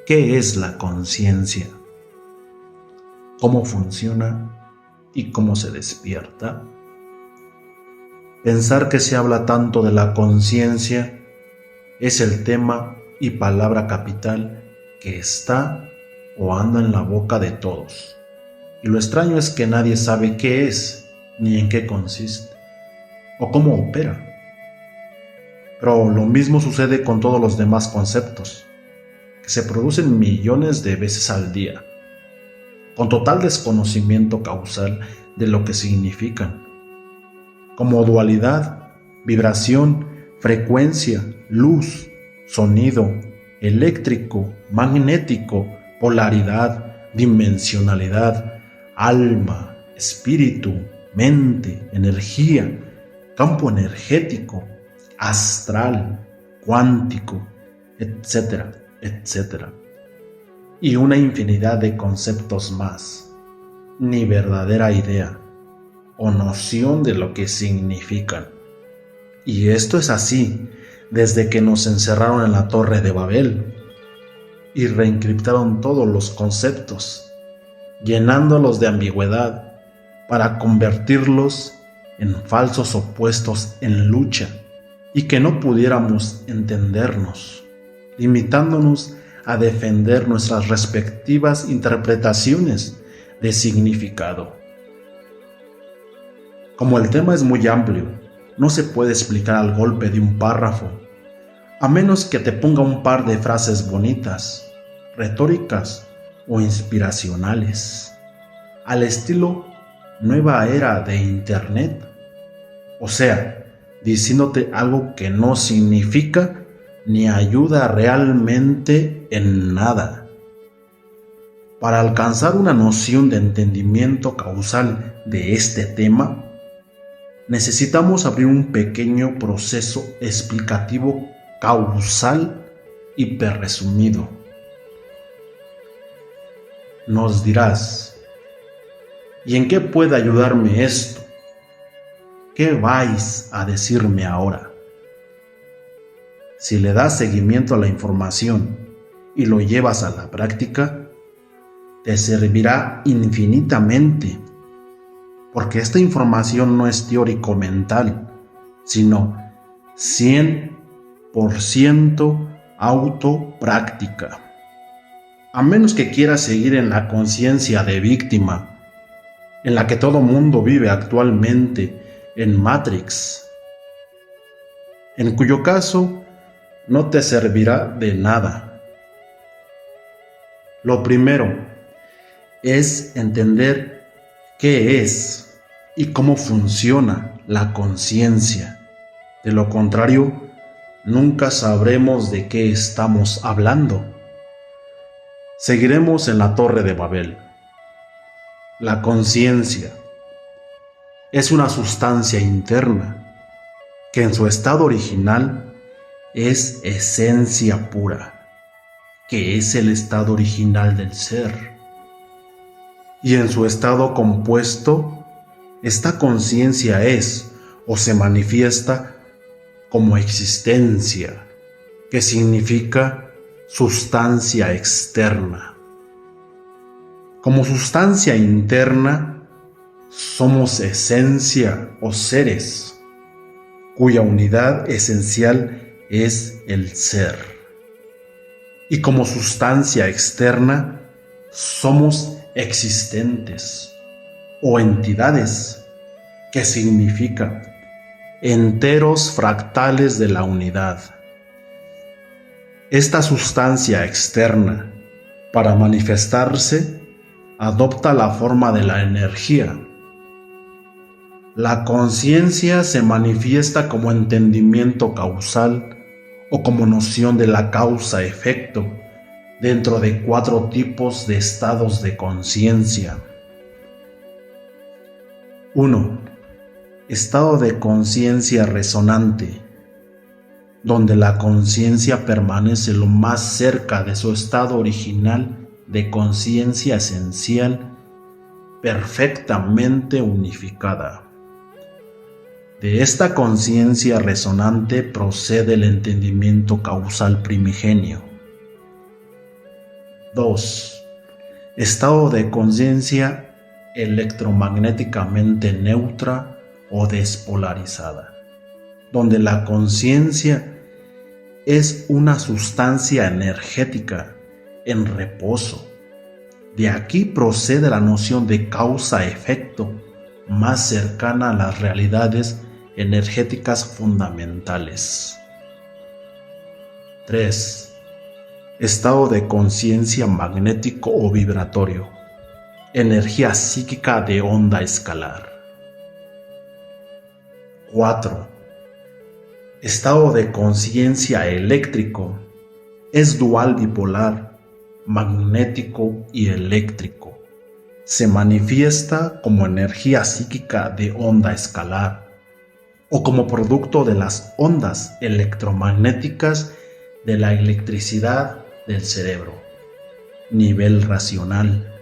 ¿Qué es la conciencia? ¿Cómo funciona y cómo se despierta? Pensar que se habla tanto de la conciencia es el tema y palabra capital que está o anda en la boca de todos. Y lo extraño es que nadie sabe qué es, ni en qué consiste, o cómo opera. Pero lo mismo sucede con todos los demás conceptos, que se producen millones de veces al día, con total desconocimiento causal de lo que significan, como dualidad, vibración, frecuencia, luz, sonido, eléctrico, magnético, polaridad, dimensionalidad, alma, espíritu, mente, energía, campo energético, astral, cuántico, etcétera, etcétera. Y una infinidad de conceptos más, ni verdadera idea o noción de lo que significan. Y esto es así desde que nos encerraron en la Torre de Babel y reencriptaron todos los conceptos, llenándolos de ambigüedad para convertirlos en falsos opuestos en lucha y que no pudiéramos entendernos, limitándonos a defender nuestras respectivas interpretaciones de significado. Como el tema es muy amplio, no se puede explicar al golpe de un párrafo, a menos que te ponga un par de frases bonitas, retóricas o inspiracionales, al estilo nueva era de Internet, o sea, diciéndote algo que no significa ni ayuda realmente en nada. Para alcanzar una noción de entendimiento causal de este tema, necesitamos abrir un pequeño proceso explicativo causal hiperresumido. Nos dirás, ¿y en qué puede ayudarme esto? ¿Qué vais a decirme ahora? Si le das seguimiento a la información y lo llevas a la práctica, te servirá infinitamente, porque esta información no es teórico-mental, sino 100% autopráctica. A menos que quieras seguir en la conciencia de víctima, en la que todo mundo vive actualmente en Matrix, en cuyo caso no te servirá de nada. Lo primero es entender qué es y cómo funciona la conciencia. De lo contrario, nunca sabremos de qué estamos hablando. Seguiremos en la Torre de Babel. La conciencia es una sustancia interna que en su estado original es esencia pura, que es el estado original del ser. Y en su estado compuesto, esta conciencia es o se manifiesta como existencia, que significa sustancia externa. Como sustancia interna, somos esencia o seres, cuya unidad esencial es el ser. Y como sustancia externa, somos existentes o entidades, que significa enteros fractales de la unidad. Esta sustancia externa, para manifestarse, adopta la forma de la energía. La conciencia se manifiesta como entendimiento causal o como noción de la causa-efecto dentro de 4 tipos de estados de conciencia. 1. Estado de conciencia resonante, donde la conciencia permanece lo más cerca de su estado original de conciencia esencial, perfectamente unificada. De esta conciencia resonante procede el entendimiento causal primigenio. 2. Estado de conciencia electromagnéticamente neutra o despolarizada, donde la conciencia es una sustancia energética en reposo. De aquí procede la noción de causa-efecto, más cercana a las realidades energéticas fundamentales. 3. Estado de conciencia magnético o vibratorio, energía psíquica de onda escalar. 4. Estado de conciencia eléctrico, es dual bipolar, magnético y eléctrico. Se manifiesta como energía psíquica de onda escalar o como producto de las ondas electromagnéticas de la electricidad del cerebro. Nivel racional.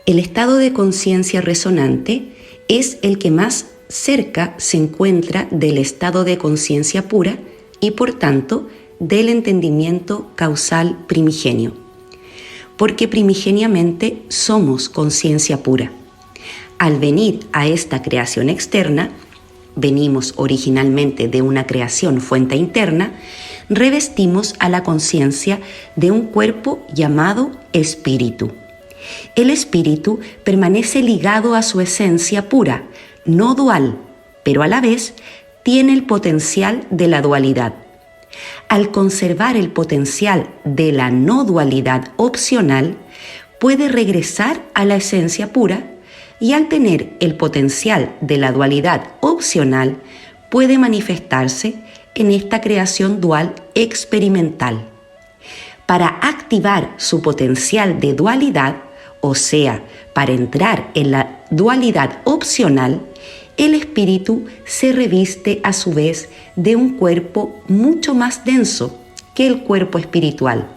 El estado de conciencia resonante es el que más cerca se encuentra del estado de conciencia pura y por tanto del entendimiento causal primigenio, porque primigeniamente somos conciencia pura. Al venir a esta creación externa, venimos originalmente de una creación fuente interna, revestimos a la conciencia de un cuerpo llamado espíritu. El espíritu permanece ligado a su esencia pura, no dual, pero a la vez tiene el potencial de la dualidad. Al conservar el potencial de la no dualidad opcional, puede regresar a la esencia pura y al tener el potencial de la dualidad opcional, puede manifestarse en esta creación dual experimental. Para activar su potencial de dualidad, o sea, para entrar en la dualidad opcional, el espíritu se reviste a su vez de un cuerpo mucho más denso que el cuerpo espiritual.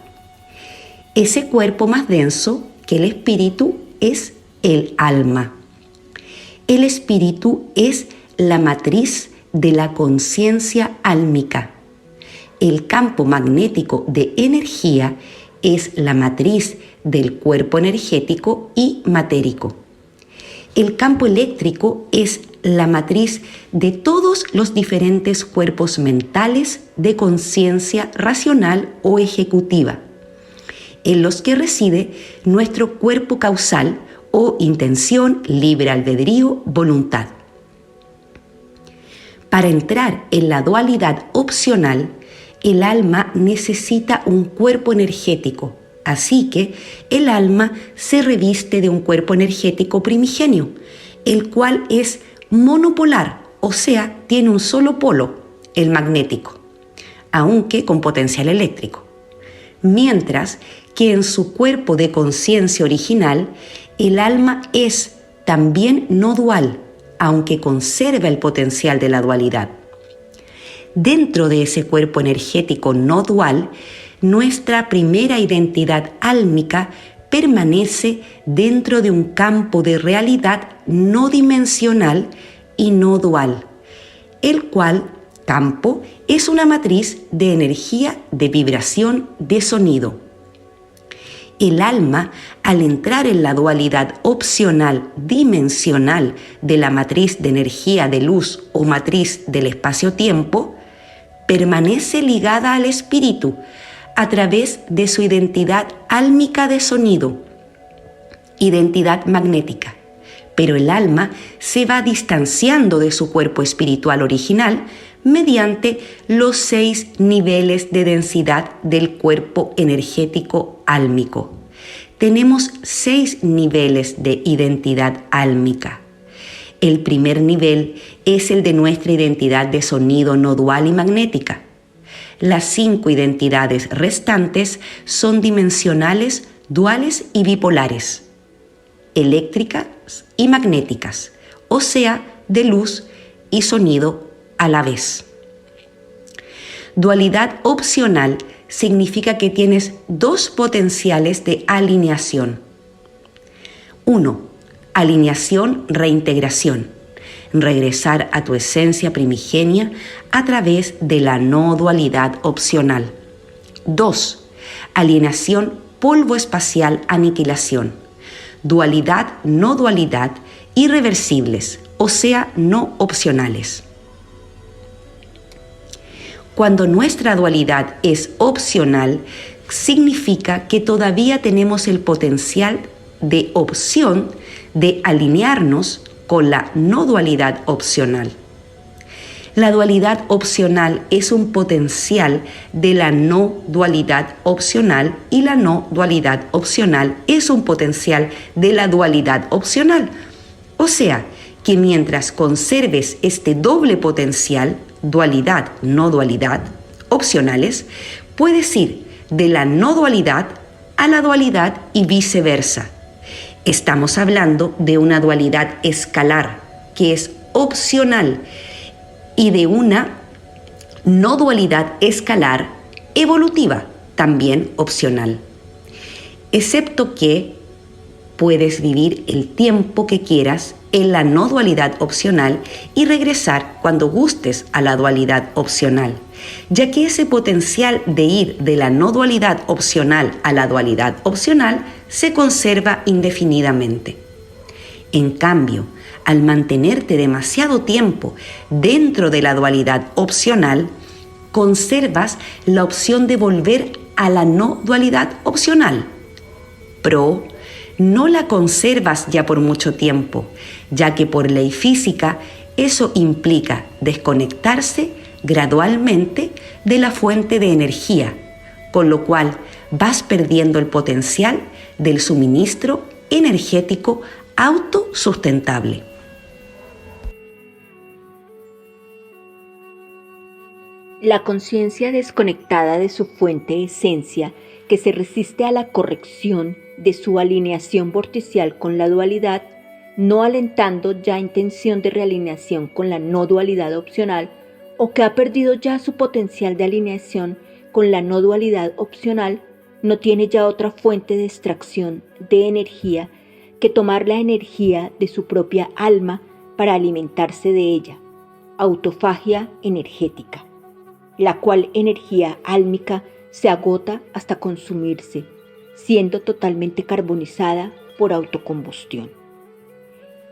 Ese cuerpo más denso que el espíritu es el alma. El espíritu es la matriz de la conciencia álmica. El campo magnético de energía es la matriz del cuerpo energético y matérico. El campo eléctrico es la matriz de todos los diferentes cuerpos mentales de conciencia racional o ejecutiva, en los que reside nuestro cuerpo causal o intención, libre albedrío, voluntad. Para entrar en la dualidad opcional, el alma necesita un cuerpo energético, así que el alma se reviste de un cuerpo energético primigenio, el cual es monopolar, o sea, tiene un solo polo, el magnético, aunque con potencial eléctrico. Mientras que en su cuerpo de conciencia original, el alma es también no dual, aunque conserva el potencial de la dualidad. Dentro de ese cuerpo energético no dual, nuestra primera identidad álmica permanece dentro de un campo de realidad no dimensional y no dual, el cual campo es una matriz de energía de vibración de sonido. El alma, al entrar en la dualidad opcional dimensional de la matriz de energía de luz o matriz del espacio-tiempo, permanece ligada al espíritu a través de su identidad álmica de sonido, identidad magnética. Pero el alma se va distanciando de su cuerpo espiritual original mediante los 6 niveles de densidad del cuerpo energético álmico. Tenemos 6 niveles de identidad álmica. El primer nivel es el de nuestra identidad de sonido no dual y magnética. Las 5 identidades restantes son dimensionales, duales y bipolares, eléctricas y magnéticas, o sea, de luz y sonido a la vez. Dualidad opcional significa que tienes 2 potenciales de alineación. 1. Alineación, reintegración. Regresar a tu esencia primigenia a través de la no dualidad opcional. 2. alienación, polvo espacial, aniquilación, dualidad, no dualidad, irreversibles, o sea, no opcionales. Cuando nuestra dualidad es opcional, significa que todavía tenemos el potencial de opción de alinearnos con la no dualidad opcional. La dualidad opcional es un potencial de la no dualidad opcional y la no dualidad opcional es un potencial de la dualidad opcional. O sea, que mientras conserves este doble potencial, dualidad, no dualidad, opcionales, puedes ir de la no dualidad a la dualidad y viceversa. Estamos hablando de una dualidad escalar, que es opcional, y de una no dualidad escalar evolutiva, también opcional. Excepto que puedes vivir el tiempo que quieras en la no dualidad opcional y regresar cuando gustes a la dualidad opcional, ya que ese potencial de ir de la no dualidad opcional a la dualidad opcional se conserva indefinidamente. En cambio, al mantenerte demasiado tiempo dentro de la dualidad opcional, conservas la opción de volver a la no dualidad opcional. Pero no la conservas ya por mucho tiempo, ya que por ley física eso implica desconectarse gradualmente de la fuente de energía, con lo cual vas perdiendo el potencial del suministro energético autosustentable. La conciencia desconectada de su fuente esencia, que se resiste a la corrección de su alineación vorticial con la dualidad, no alentando ya intención de realineación con la no dualidad opcional, o que ha perdido ya su potencial de alineación con la no dualidad opcional, no tiene ya otra fuente de extracción de energía que tomar la energía de su propia alma para alimentarse de ella, autofagia energética, la cual energía álmica se agota hasta consumirse, siendo totalmente carbonizada por autocombustión.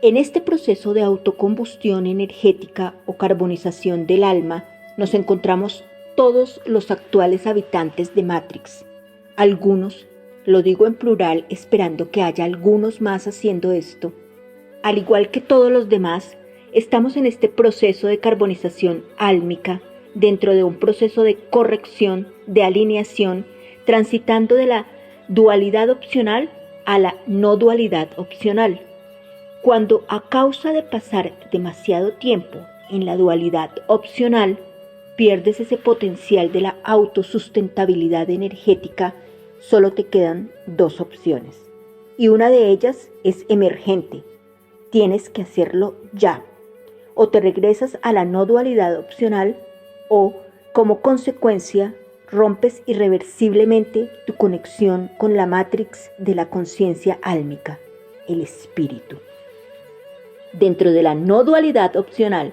En este proceso de autocombustión energética o carbonización del alma nos encontramos todos los actuales habitantes de Matrix. Algunos, lo digo en plural esperando que haya algunos más haciendo esto, al igual que todos los demás, estamos en este proceso de carbonización álmica dentro de un proceso de corrección, de alineación, transitando de la dualidad opcional a la no dualidad opcional. Cuando a causa de pasar demasiado tiempo en la dualidad opcional, pierdes ese potencial de la autosustentabilidad energética, solo te quedan dos opciones. Y una de ellas es emergente. Tienes que hacerlo ya. O te regresas a la no dualidad opcional o, como consecuencia, rompes irreversiblemente tu conexión con la matrix de la conciencia álmica, el espíritu. Dentro de la no dualidad opcional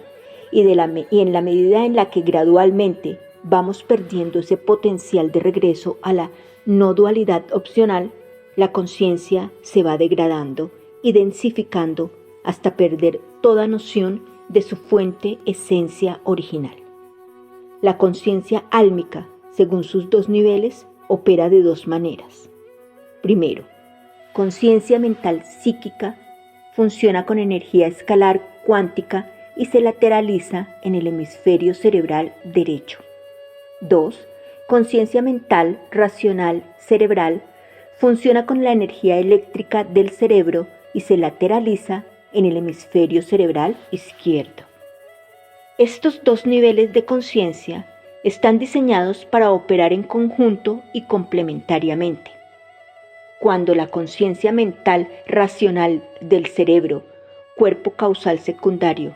y en la medida en la que gradualmente vamos perdiendo ese potencial de regreso a la no dualidad opcional, la conciencia se va degradando y densificando hasta perder toda noción de su fuente esencia original. La conciencia álmica, según sus dos niveles, opera de dos maneras. Primero, conciencia mental psíquica funciona con energía escalar cuántica y se lateraliza en el hemisferio cerebral derecho. 2. Conciencia mental racional cerebral funciona con la energía eléctrica del cerebro y se lateraliza en el hemisferio cerebral izquierdo. Estos dos niveles de conciencia están diseñados para operar en conjunto y complementariamente. Cuando la conciencia mental racional del cerebro, cuerpo causal secundario,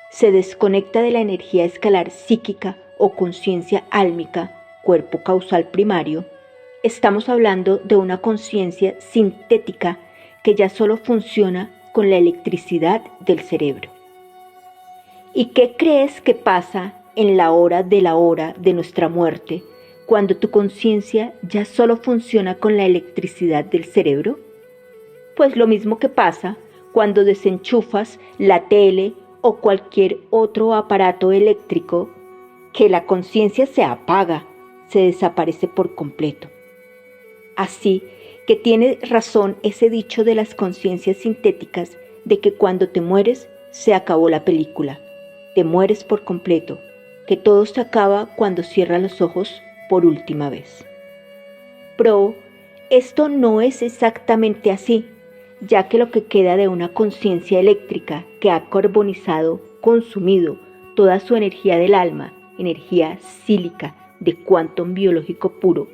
se desconecta de la energía escalar psíquica o conciencia álmica, cuerpo causal primario, estamos hablando de una conciencia sintética que ya solo funciona con la electricidad del cerebro. ¿Y qué crees que pasa en la hora de nuestra muerte, cuando tu conciencia ya solo funciona con la electricidad del cerebro? Pues lo mismo que pasa cuando desenchufas la tele o cualquier otro aparato eléctrico, que la conciencia se apaga, se desaparece por completo. Así que tiene razón ese dicho de las conciencias sintéticas de que cuando te mueres se acabó la película, te mueres por completo, que todo se acaba cuando cierras los ojos por última vez. Pero esto no es exactamente así, ya que lo que queda de una conciencia eléctrica que ha carbonizado, consumido toda su energía del alma, energía sílica de quantum biológico puro,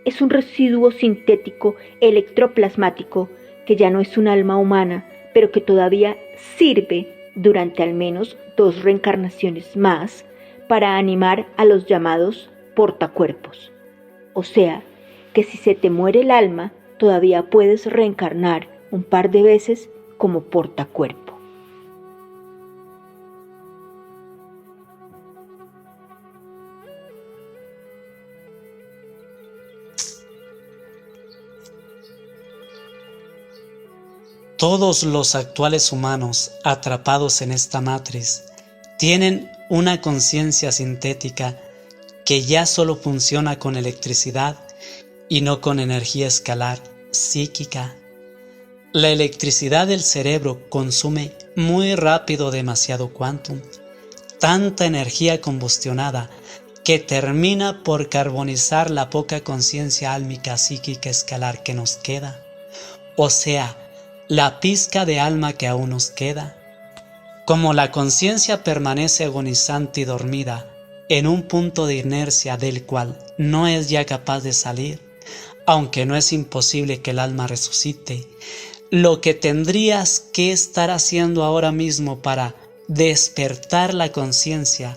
es un residuo sintético electroplasmático que ya no es un alma humana, pero que todavía sirve durante al menos 2 reencarnaciones más para animar a los llamados portacuerpos. O sea, que si se te muere el alma, todavía puedes reencarnar un par de veces como portacuerpo. Todos los actuales humanos atrapados en esta matriz tienen una conciencia sintética que ya solo funciona con electricidad y no con energía escalar psíquica. La electricidad del cerebro consume muy rápido demasiado quantum, tanta energía combustionada que termina por carbonizar la poca conciencia álmica psíquica escalar que nos queda, o sea, la pizca de alma que aún nos queda. Como la conciencia permanece agonizante y dormida en un punto de inercia del cual no es ya capaz de salir, aunque no es imposible que el alma resucite, lo que tendrías que estar haciendo ahora mismo para despertar la conciencia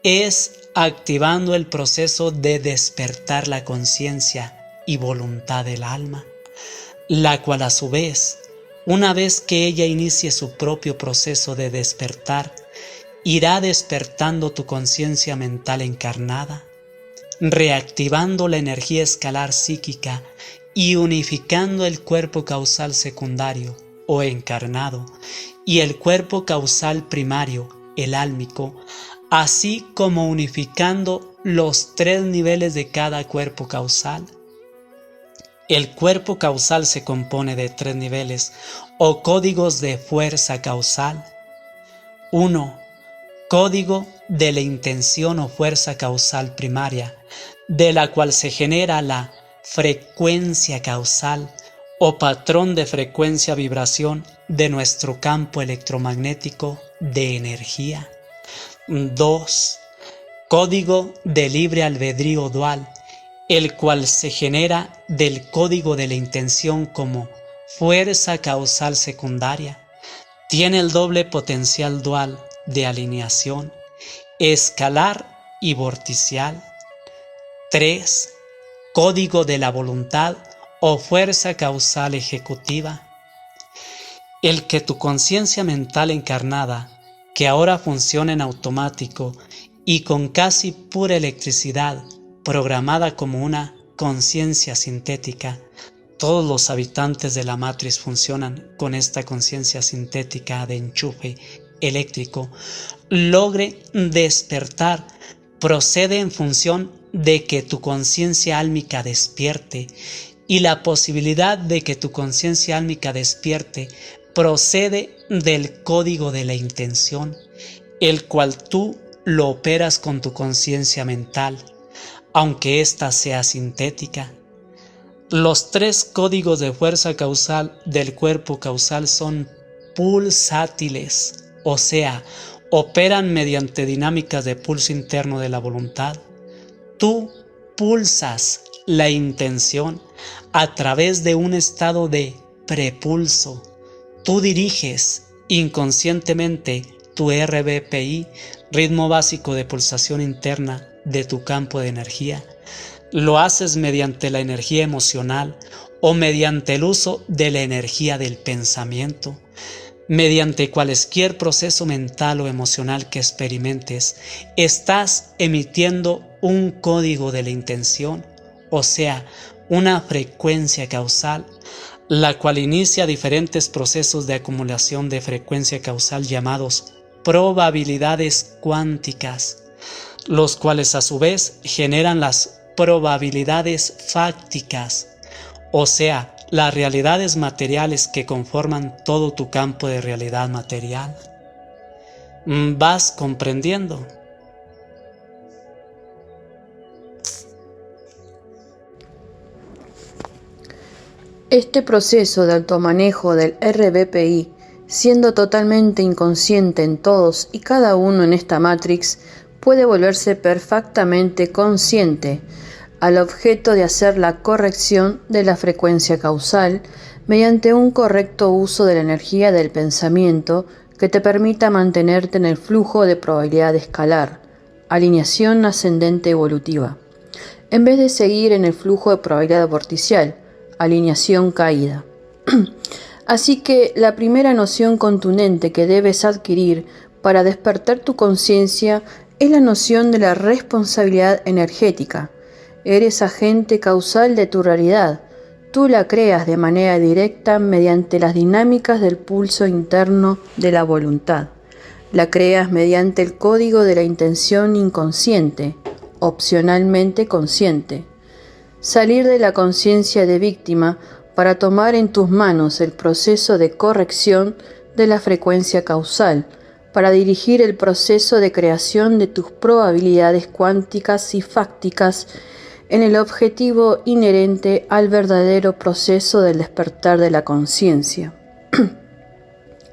es activando el proceso de despertar la conciencia y voluntad del alma, la cual a su vez, una vez que ella inicie su propio proceso de despertar, irá despertando tu conciencia mental encarnada, reactivando la energía escalar psíquica y unificando el cuerpo causal secundario o encarnado y el cuerpo causal primario, el álmico, así como unificando los 3 niveles de cada cuerpo causal. El cuerpo causal se compone de 3 niveles o códigos de fuerza causal. 1. Código de la intención o fuerza causal primaria, de la cual se genera la frecuencia causal o patrón de frecuencia-vibración de nuestro campo electromagnético de energía. 2. Código de libre albedrío dual, el cual se genera del código de la intención como fuerza causal secundaria. Tiene el doble potencial dual de alineación, escalar y vorticial. 3. Código de la voluntad o fuerza causal ejecutiva. El que tu conciencia mental encarnada, que ahora funciona en automático y con casi pura electricidad, programada como una conciencia sintética, todos los habitantes de la matriz funcionan con esta conciencia sintética de enchufe eléctrico, logre despertar, procede en función de que tu conciencia álmica despierte, y la posibilidad de que tu conciencia álmica despierte procede del código de la intención, el cual tú lo operas con tu conciencia mental, aunque ésta sea sintética. Los 3 códigos de fuerza causal del cuerpo causal son pulsátiles, o sea, operan mediante dinámicas de pulso interno de la voluntad. Tú pulsas la intención a través de un estado de prepulso. Tú diriges inconscientemente tu RBPI, ritmo básico de pulsación interna de tu campo de energía. Lo haces mediante la energía emocional o mediante el uso de la energía del pensamiento. Mediante cualquier proceso mental o emocional que experimentes, estás emitiendo un código de la intención, o sea, una frecuencia causal, la cual inicia diferentes procesos de acumulación de frecuencia causal llamados probabilidades cuánticas, los cuales a su vez generan las probabilidades fácticas, o sea, las realidades materiales que conforman todo tu campo de realidad material. ¿Vas comprendiendo? Este proceso de automanejo del RBPI, siendo totalmente inconsciente en todos y cada uno en esta Matrix, puede volverse perfectamente consciente al objeto de hacer la corrección de la frecuencia causal mediante un correcto uso de la energía del pensamiento que te permita mantenerte en el flujo de probabilidad escalar, alineación ascendente evolutiva, en vez de seguir en el flujo de probabilidad vorticial, alineación caída. Así que la primera noción contundente que debes adquirir para despertar tu conciencia es la noción de la responsabilidad energética. Eres agente causal de tu realidad. Tú la creas de manera directa mediante las dinámicas del pulso interno de la voluntad. La creas mediante el código de la intención inconsciente, opcionalmente consciente. Salir de la conciencia de víctima para tomar en tus manos el proceso de corrección de la frecuencia causal, para dirigir el proceso de creación de tus probabilidades cuánticas y fácticas en el objetivo inherente al verdadero proceso del despertar de la conciencia.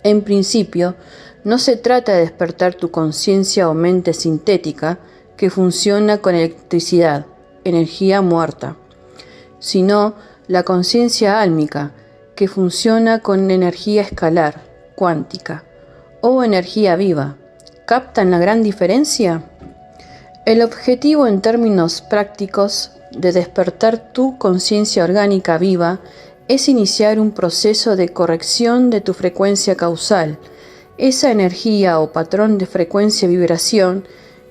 En principio, no se trata de despertar tu conciencia o mente sintética que funciona con electricidad, energía muerta, sino la conciencia álmica que funciona con energía escalar, cuántica, o energía viva. ¿Captan la gran diferencia? El objetivo en términos prácticos de despertar tu conciencia orgánica viva es iniciar un proceso de corrección de tu frecuencia causal, esa energía o patrón de frecuencia-vibración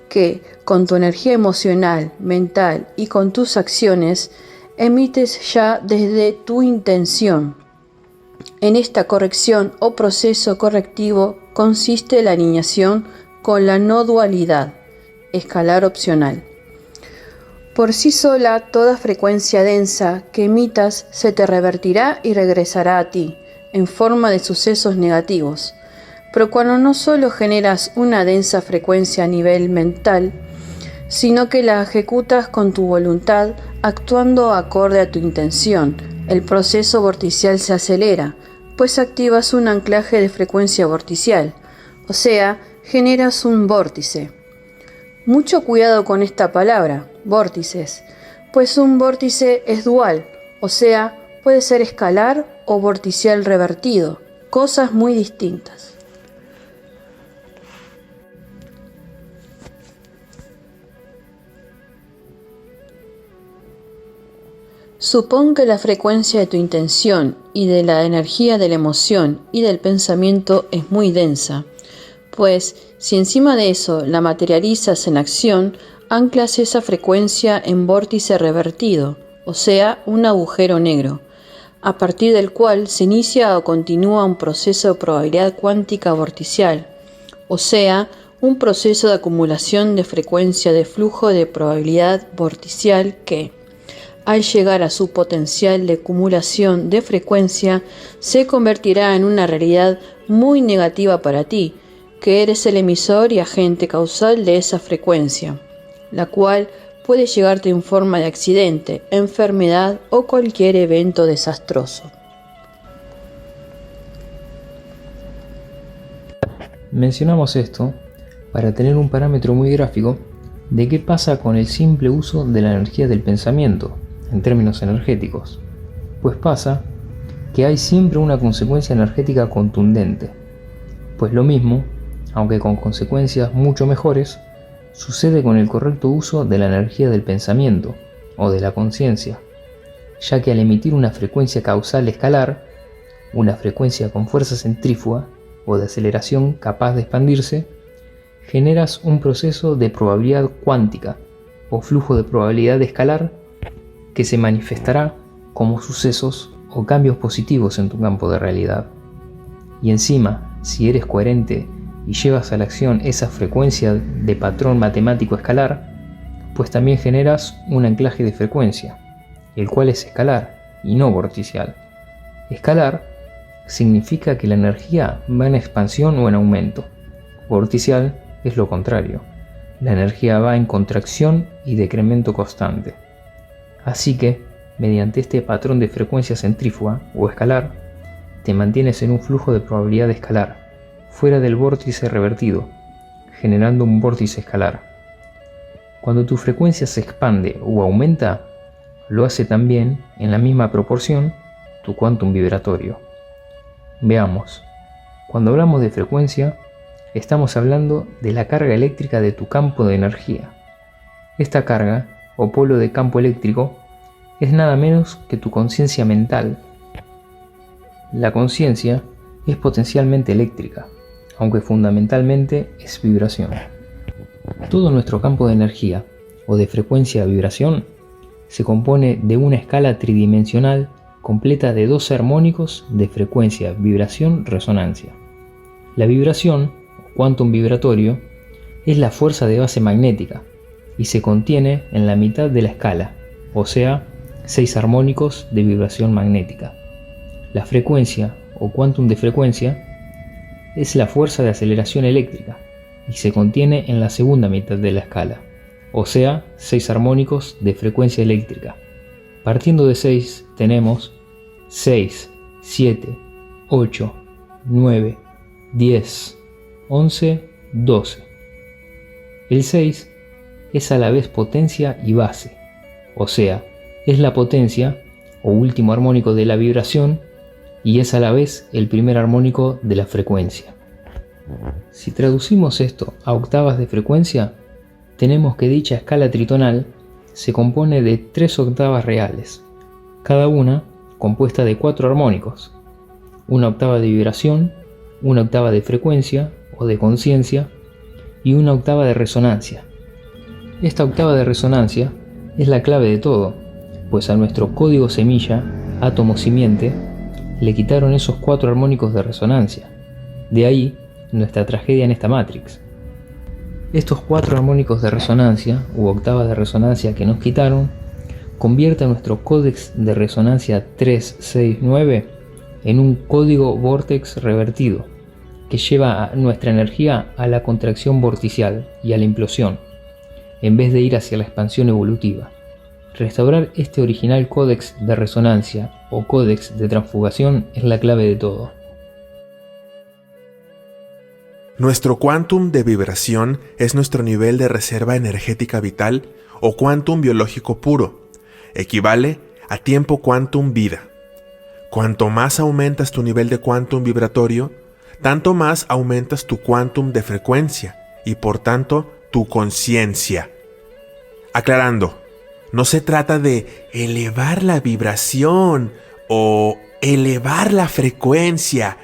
que, con tu energía emocional, mental y con tus acciones, emites ya desde tu intención. En esta corrección o proceso correctivo consiste la alineación con la no dualidad, escalar opcional. Por sí sola, toda frecuencia densa que emitas se te revertirá y regresará a ti, en forma de sucesos negativos. Pero cuando no solo generas una densa frecuencia a nivel mental, sino que la ejecutas con tu voluntad, actuando acorde a tu intención, el proceso vorticial se acelera, pues activas un anclaje de frecuencia vorticial, o sea, generas un vórtice. Mucho cuidado con esta palabra, vórtices, pues un vórtice es dual, o sea, puede ser escalar o vorticial revertido, cosas muy distintas. Supón que la frecuencia de tu intención y de la energía de la emoción y del pensamiento es muy densa, pues si encima de eso la materializas en acción, anclas esa frecuencia en vórtice revertido, o sea, un agujero negro, a partir del cual se inicia o continúa un proceso de probabilidad cuántica vorticial, o sea, un proceso de acumulación de frecuencia de flujo de probabilidad vorticial que, al llegar a su potencial de acumulación de frecuencia, se convertirá en una realidad muy negativa para ti, que eres el emisor y agente causal de esa frecuencia, la cual puede llegarte en forma de accidente, enfermedad o cualquier evento desastroso. Mencionamos esto para tener un parámetro muy gráfico de qué pasa con el simple uso de la energía del pensamiento en términos energéticos, pues pasa que hay siempre una consecuencia energética contundente, pues lo mismo, aunque con consecuencias mucho mejores, sucede con el correcto uso de la energía del pensamiento o de la conciencia, ya que al emitir una frecuencia causal escalar, una frecuencia con fuerza centrífuga o de aceleración capaz de expandirse, generas un proceso de probabilidad cuántica o flujo de probabilidad escalar que se manifestará como sucesos o cambios positivos en tu campo de realidad. Y encima, si eres coherente y llevas a la acción esa frecuencia de patrón matemático escalar, pues también generas un anclaje de frecuencia, el cual es escalar y no vorticial. Escalar significa que la energía va en expansión o en aumento. Vorticial es lo contrario. La energía va en contracción y decremento constante. Así que, mediante este patrón de frecuencia centrífuga o escalar, te mantienes en un flujo de probabilidad escalar, fuera del vórtice revertido, generando un vórtice escalar. Cuando tu frecuencia se expande o aumenta, lo hace también, en la misma proporción, tu quantum vibratorio. Veamos, cuando hablamos de frecuencia, estamos hablando de la carga eléctrica de tu campo de energía. Esta carga, o polo de campo eléctrico, es nada menos que tu conciencia mental. La conciencia es potencialmente eléctrica, aunque fundamentalmente es vibración. Todo nuestro campo de energía, o de frecuencia vibración, se compone de una escala tridimensional completa de 12 armónicos de frecuencia, vibración, resonancia. La vibración, o quantum vibratorio, es la fuerza de base magnética y se contiene en la mitad de la escala, o sea, 6 armónicos de vibración magnética. La frecuencia, o quantum de frecuencia, es la fuerza de aceleración eléctrica y se contiene en la segunda mitad de la escala, o sea, 6 armónicos de frecuencia eléctrica. Partiendo de 6 tenemos 6, 7, 8, 9, 10, 11, 12. El 6 es a la vez potencia y base, o sea, es la potencia o último armónico de la vibración y es a la vez el primer armónico de la frecuencia. Si traducimos esto a octavas de frecuencia, tenemos que dicha escala tritonal se compone de 3 octavas reales, cada una compuesta de 4 armónicos, una octava de vibración, una octava de frecuencia o de conciencia y una octava de resonancia. Esta octava de resonancia es la clave de todo, pues a nuestro código semilla, átomo simiente, le quitaron esos 4 armónicos de resonancia. De ahí nuestra tragedia en esta Matrix. Estos 4 armónicos de resonancia, u octavas de resonancia que nos quitaron, convierte a nuestro códex de resonancia 369 en un código vórtex revertido, que lleva a nuestra energía a la contracción vorticial y a la implosión, en vez de ir hacia la expansión evolutiva. Restaurar este original códex de resonancia o códex de transfugación es la clave de todo. Nuestro quantum de vibración es nuestro nivel de reserva energética vital o quantum biológico puro. Equivale a tiempo quantum vida. Cuanto más aumentas tu nivel de quantum vibratorio, tanto más aumentas tu quantum de frecuencia y por tanto tu conciencia. Aclarando, no se trata de elevar la vibración o elevar la frecuencia,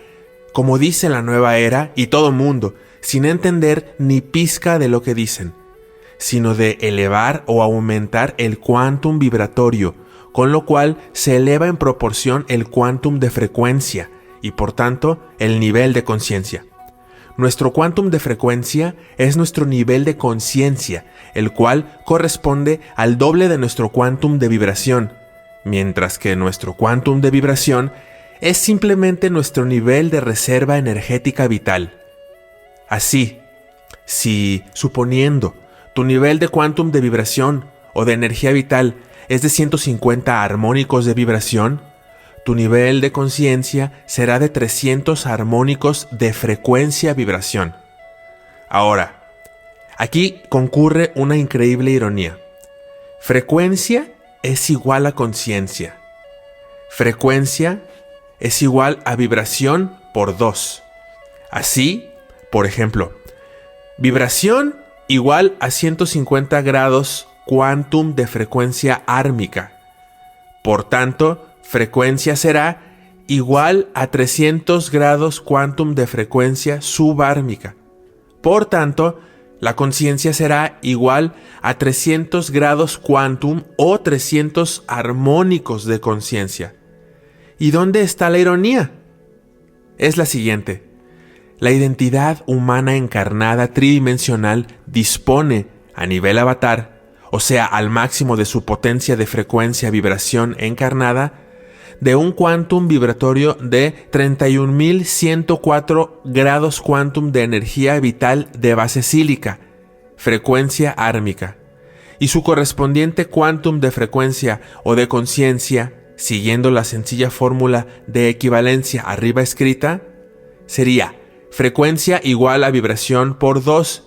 como dice la nueva era y todo mundo, sin entender ni pizca de lo que dicen, sino de elevar o aumentar el quantum vibratorio, con lo cual se eleva en proporción el quantum de frecuencia y por tanto el nivel de conciencia. Nuestro quantum de frecuencia es nuestro nivel de conciencia, el cual corresponde al doble de nuestro quantum de vibración, mientras que nuestro quantum de vibración es simplemente nuestro nivel de reserva energética vital. Así, si, suponiendo, tu nivel de quantum de vibración o de energía vital es de 150 armónicos de vibración, tu nivel de conciencia será de 300 armónicos de frecuencia-vibración. Ahora, aquí concurre una increíble ironía. Frecuencia es igual a conciencia. Frecuencia es igual a vibración por 2. Así, por ejemplo, vibración igual a 150 grados quantum de frecuencia ármica. Por tanto, frecuencia será igual a 300 grados quantum de frecuencia subármica. Por tanto, La conciencia será igual a 300 grados quantum o 300 armónicos de conciencia. ¿Y dónde está la ironía? Es la siguiente. La identidad humana encarnada tridimensional dispone, a nivel avatar, o sea, al máximo de su potencia de frecuencia-vibración encarnada, de un quantum vibratorio de 31.104 grados quantum de energía vital de base sílica, frecuencia ármica, y su correspondiente quantum de frecuencia o de conciencia, siguiendo la sencilla fórmula de equivalencia arriba escrita, sería frecuencia igual a vibración por 2,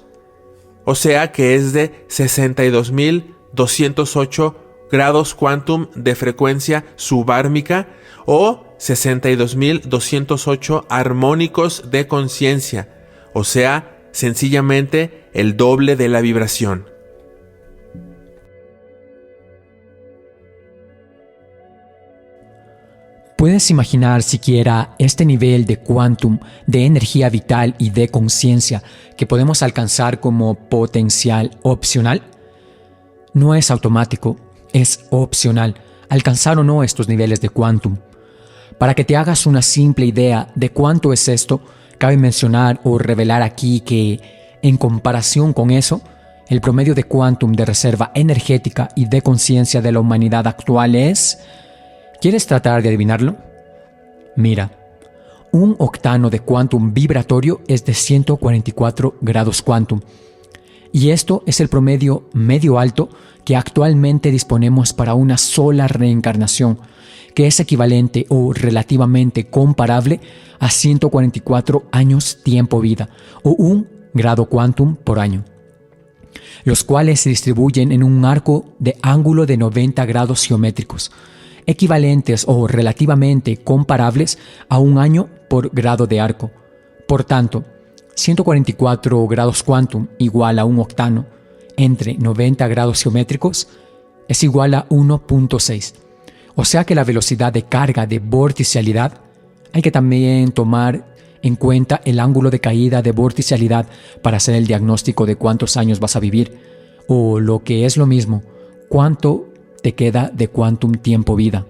o sea que es de 62.208 grados quantum de frecuencia subármica o 62.208 armónicos de conciencia, o sea, sencillamente el doble de la vibración. ¿Puedes imaginar siquiera este nivel de quantum de energía vital y de conciencia que podemos alcanzar como potencial opcional? No es automático, es opcional alcanzar o no estos niveles de quantum. Para que te hagas una simple idea de cuánto es esto, cabe mencionar o revelar aquí que, en comparación con eso, el promedio de quantum de reserva energética y de conciencia de la humanidad actual es... ¿Quieres tratar de adivinarlo? Mira, un octano de quantum vibratorio es de 144 grados quantum. Y esto es el promedio medio alto que actualmente disponemos para una sola reencarnación, que es equivalente o relativamente comparable a 144 años tiempo vida, o 1 grado quantum por año, los cuales se distribuyen en un arco de ángulo de 90 grados geométricos, equivalentes o relativamente comparables a 1 año por grado de arco. Por tanto, 144 grados quantum igual a un octano entre 90 grados geométricos es igual a 1.6. O sea que la velocidad de carga de vorticialidad, hay que también tomar en cuenta el ángulo de caída de vorticialidad para hacer el diagnóstico de cuántos años vas a vivir, o lo que es lo mismo, cuánto te queda de quantum tiempo vida.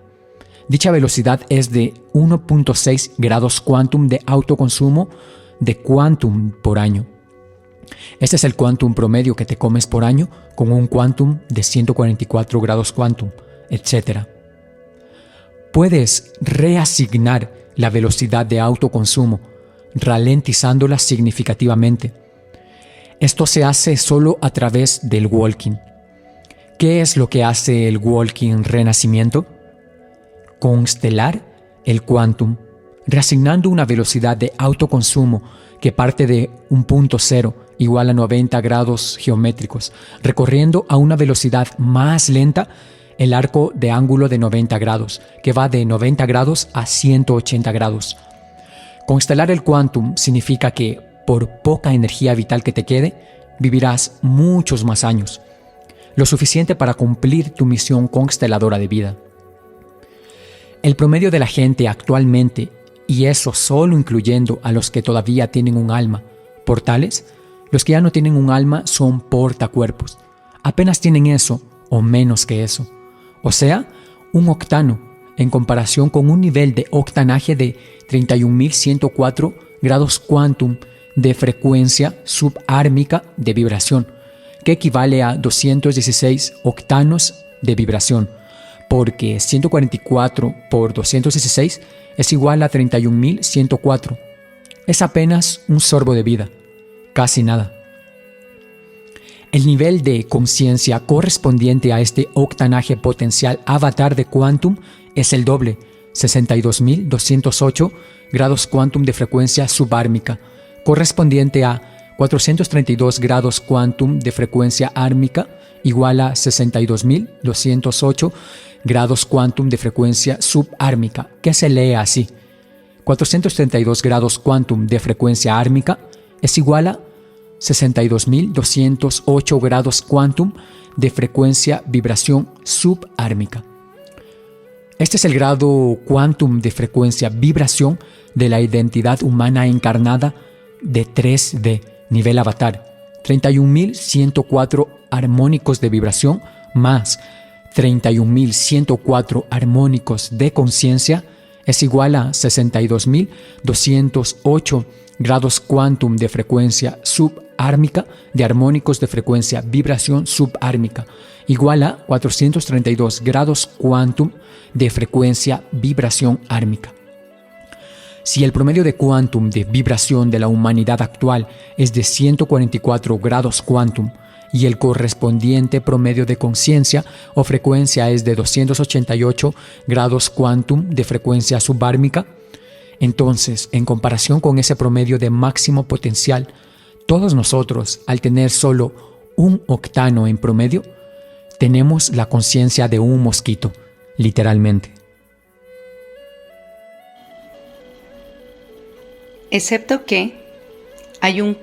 Dicha velocidad es de 1.6 grados quantum de autoconsumo de quantum por año. Este es el quantum promedio que te comes por año con un quantum de 144 grados quantum, etc. Puedes reasignar la velocidad de autoconsumo, ralentizándola significativamente. Esto se hace solo a través del walking. ¿Qué es lo que hace el walking renacimiento? Constelar el quantum, reasignando una velocidad de autoconsumo que parte de un punto cero igual a 90 grados geométricos, recorriendo a una velocidad más lenta el arco de ángulo de 90 grados, que va de 90 grados a 180 grados. Constelar el quantum significa que, por poca energía vital que te quede, vivirás muchos más años, lo suficiente para cumplir tu misión consteladora de vida. El promedio de la gente actualmente, y eso solo incluyendo a los que todavía tienen un alma, portales, los que ya no tienen un alma son portacuerpos. Apenas tienen eso o menos que eso. O sea, un octano en comparación con un nivel de octanaje de 31.104 grados quantum de frecuencia subármica de vibración, que equivale a 216 octanos de vibración, porque 144 por 216 es igual a 31.104. Es apenas un sorbo de vida, casi nada. El nivel de conciencia correspondiente a este octanaje potencial avatar de quantum es el doble, 62.208 grados quantum de frecuencia subármica, correspondiente a 432 grados quantum de frecuencia ármica, igual a 62.208 grados quantum de frecuencia subármica, que se lee así. 432 grados quantum de frecuencia ármica es igual a 62.208 grados quantum de frecuencia vibración subármica. Este es el grado quantum de frecuencia vibración de la identidad humana encarnada de 3D, nivel avatar, 31.104 armónicos de vibración más 31.104 armónicos de conciencia es igual a 62.208 grados quantum de frecuencia subármica de armónicos de frecuencia vibración subármica, igual a 432 grados quantum de frecuencia vibración ármica. Si el promedio de quantum de vibración de la humanidad actual es de 144 grados quantum y el correspondiente promedio de conciencia o frecuencia es de 288 grados quantum de frecuencia subármica, entonces, en comparación con ese promedio de máximo potencial, todos nosotros, al tener solo un octano en promedio, tenemos la conciencia de un mosquito, literalmente. Excepto que hay un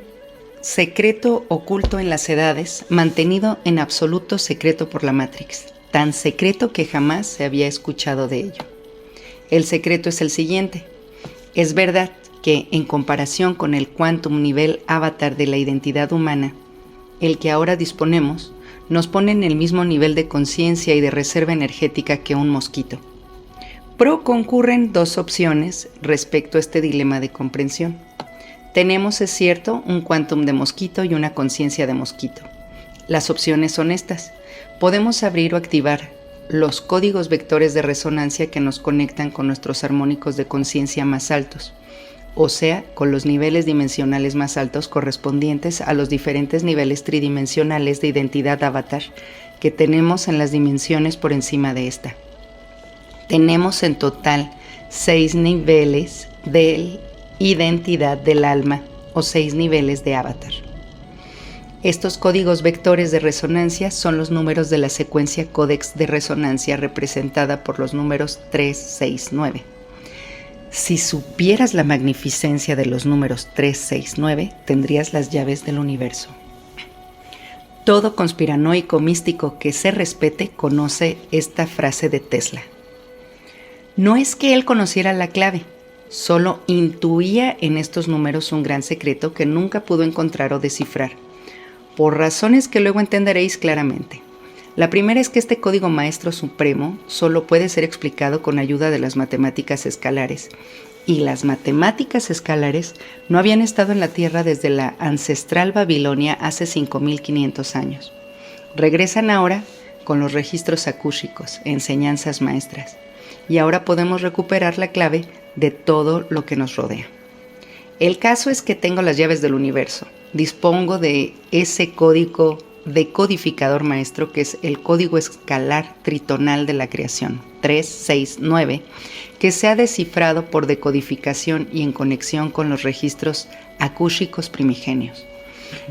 secreto oculto en las edades, mantenido en absoluto secreto por la Matrix, tan secreto que jamás se había escuchado de ello. El secreto es el siguiente. Es verdad que, en comparación con el quantum nivel avatar de la identidad humana, el que ahora disponemos nos pone en el mismo nivel de conciencia y de reserva energética que un mosquito. Pero concurren dos opciones respecto a este dilema de comprensión. Tenemos, es cierto, un quantum de mosquito y una conciencia de mosquito. Las opciones son estas. Podemos abrir o activar los códigos vectores de resonancia que nos conectan con nuestros armónicos de conciencia más altos, o sea, con los niveles dimensionales más altos correspondientes a los diferentes niveles tridimensionales de identidad avatar que tenemos en las dimensiones por encima de esta. Tenemos en total 6 niveles de identidad del alma o 6 niveles de avatar. Estos códigos vectores de resonancia son los números de la secuencia códex de resonancia representada por los números 3, 6, 9. Si supieras la magnificencia de los números 3, 6, 9, tendrías las llaves del universo. Todo conspiranoico místico que se respete conoce esta frase de Tesla. No es que él conociera la clave, solo intuía en estos números un gran secreto que nunca pudo encontrar o descifrar, por razones que luego entenderéis claramente. La primera es que este código maestro supremo solo puede ser explicado con ayuda de las matemáticas escalares, y las matemáticas escalares no habían estado en la Tierra desde la ancestral Babilonia hace 5.500 años. Regresan ahora con los registros akúshicos, enseñanzas maestras, y ahora podemos recuperar la clave de todo lo que nos rodea. El caso es que tengo las llaves del universo. Dispongo de ese código decodificador maestro que es el código escalar tritonal de la creación, 3, 6, 9, que se ha descifrado por decodificación y en conexión con los registros akúshicos primigenios.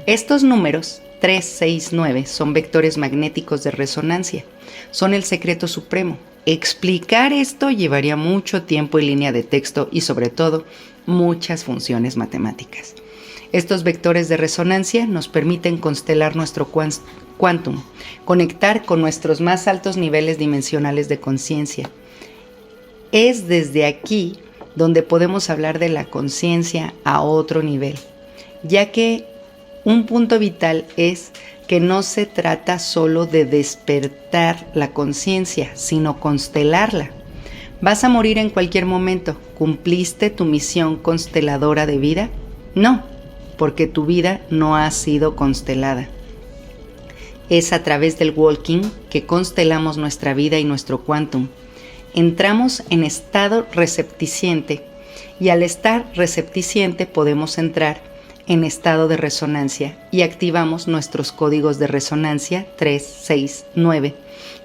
Estos números, 3, 6, 9, son vectores magnéticos de resonancia. Son el secreto supremo. Explicar esto llevaría mucho tiempo y línea de texto y sobre todo muchas funciones matemáticas. Estos vectores de resonancia nos permiten constelar nuestro quantum, conectar con nuestros más altos niveles dimensionales de conciencia. Es desde aquí donde podemos hablar de la conciencia a otro nivel, ya que un punto vital es que no se trata solo de despertar la conciencia, sino constelarla. ¿Vas a morir en cualquier momento? ¿Cumpliste tu misión consteladora de vida? No, porque tu vida no ha sido constelada. Es a través del walking que constelamos nuestra vida y nuestro quantum. Entramos en estado recepticiente y al estar recepticiente podemos entrar en estado de resonancia y activamos nuestros códigos de resonancia 3, 6, 9,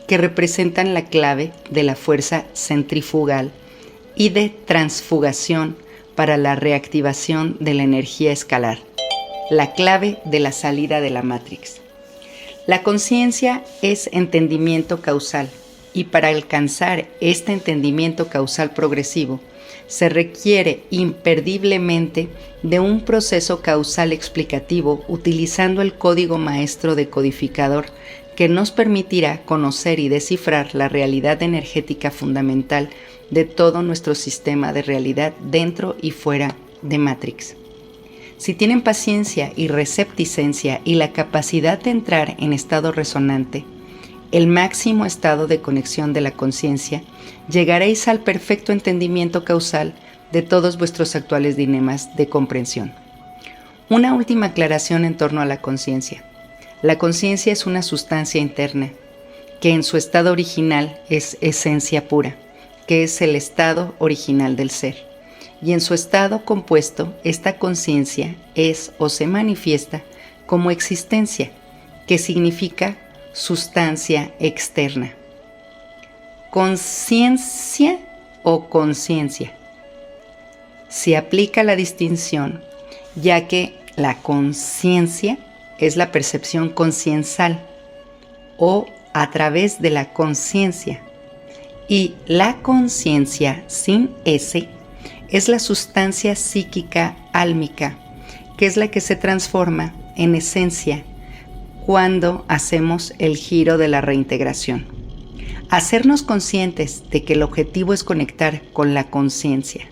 que representan la clave de la fuerza centrifugal y de transfugación para la reactivación de la energía escalar, la clave de la salida de la Matrix. La conciencia es entendimiento causal y para alcanzar este entendimiento causal progresivo se requiere imperdiblemente de un proceso causal explicativo utilizando el código maestro decodificador que nos permitirá conocer y descifrar la realidad energética fundamental de todo nuestro sistema de realidad dentro y fuera de Matrix. Si tienen paciencia y receptiscencia y la capacidad de entrar en estado resonante, el máximo estado de conexión de la conciencia, llegaréis al perfecto entendimiento causal de todos vuestros actuales dilemas de comprensión. Una última aclaración en torno a la conciencia. La conciencia es una sustancia interna, que en su estado original es esencia pura, que es el estado original del ser. Y en su estado compuesto, esta conciencia es o se manifiesta como existencia, que significa sustancia externa. Conciencia o conciencia. Se aplica la distinción, ya que la conciencia es la percepción consciencial o a través de la conciencia, y la conciencia sin S es la sustancia psíquica álmica, que es la que se transforma en esencia cuando hacemos el giro de la reintegración. Hacernos conscientes de que el objetivo es conectar con la conciencia